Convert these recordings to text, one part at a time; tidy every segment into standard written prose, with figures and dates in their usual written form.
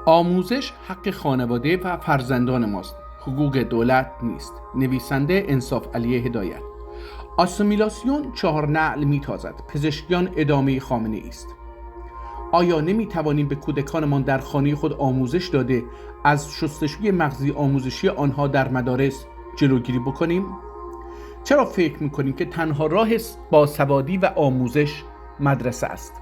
آموزش حق خانواده و فرزندان ماست، حقوق دولت نیست. نویسنده انصاف علی هدایت. آسیمیلاسیون 4 نعل میتازد، پزشکیان ادامه خامنه ای است. آیا نمیتوانیم به کودکانمان در خانه خود آموزش داده از شستشوی مغزی آموزشی آنها در مدارس جلوگیری بکنیم؟ چرا فکر میکنیم که تنها راه باسوادی و آموزش مدرسه است؟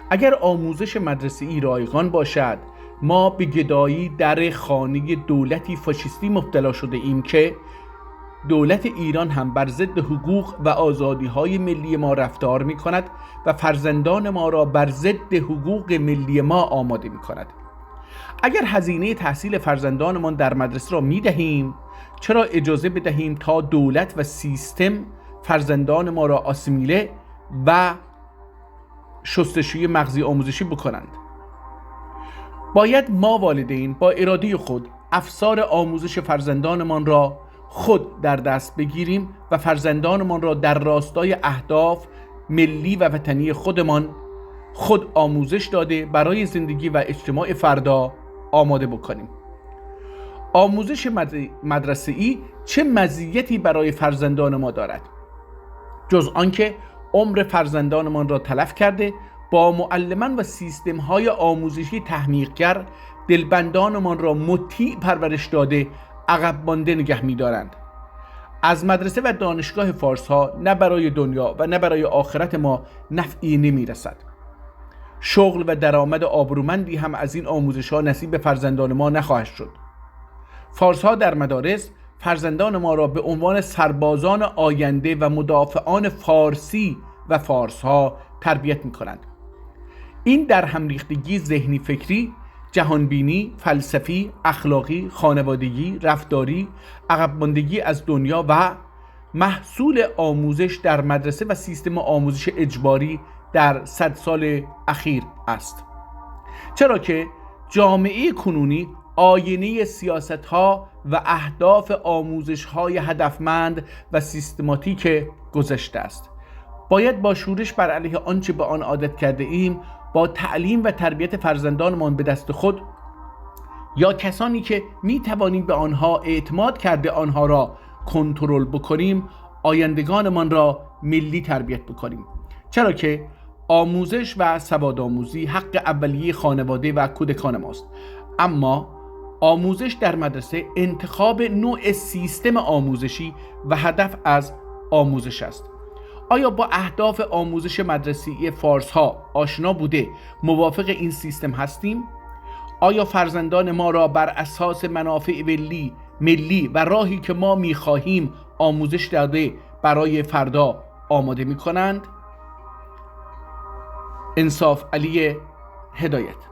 اگر آموزش مدرسه‌ای رایگان باشد، ما به گدایی در خانه دولتی فاشیستی مبتلا شده ایم که دولت ایران هم بر ضد حقوق و آزادی‌های ملی ما رفتار می‌کند و فرزندان ما را بر ضد حقوق ملی ما آماده می‌کند. اگر هزینه تحصیل فرزندانمان در مدرسه را می‌دهیم، چرا اجازه بدهیم تا دولت و سیستم فرزندان ما را آسیمیله و شستشوی مغزی آموزشی بکنند؟ باید ما والدین با اراده خود افسار آموزش فرزندانمان را خود در دست بگیریم و فرزندانمان را در راستای اهداف ملی و وطنی خودمان خود آموزش داده برای زندگی و اجتماع فردا آماده بکنیم. آموزش مدرسه‌ای چه مزیتی برای فرزندان ما دارد جز آنکه عمر فرزندانمان را تلف کرده با معلمان و سیستم‌های آموزشی تحمیقگر دلبندانمان را مطیع پرورش داده عقب مانده نگه می‌دارند. از مدرسه و دانشگاه فارس‌ها نه برای دنیا و نه برای آخرت ما نفعی نمی‌رسد. شغل و درآمد آبرومندی هم از این آموزش‌ها نصیب فرزندان ما نخواهد شد. فارس‌ها در مدارس فرزندان ما را به عنوان سربازان آینده و مدافعان فارسی و فارس‌ها تربیت می‌کنند. این در هم ریختگی ذهنی فکری، جهانبینی، فلسفی، اخلاقی، خانوادگی، رفتاری، عقب ماندگی از دنیا و محصول آموزش در مدرسه و سیستم آموزش اجباری در 100 سال اخیر است. چرا که جامعه کنونی آینه سیاست‌ها و اهداف آموزش‌های هدفمند و سیستماتیک گذشته است. باید با شورش بر علیه آنچه به آن عادت کرده ایم، با تعلیم و تربیت فرزندانمان به دست خود یا کسانی که می توانیم به آنها اعتماد کرده آنها را کنترل بکنیم، آیندگانمان را ملی تربیت بکنیم. چرا که آموزش و سوادآموزی حق اولیه خانواده و کودکان ماست، اما آموزش در مدرسه انتخاب نوع سیستم آموزشی و هدف از آموزش است. آیا با اهداف آموزش مدرسه‌ای فارس‌ها آشنا بوده موافق این سیستم هستیم؟ آیا فرزندان ما را بر اساس منافع ملی و راهی که ما می‌خواهیم آموزش داده برای فردا آماده می‌کنند؟ انصاف علی هدایت.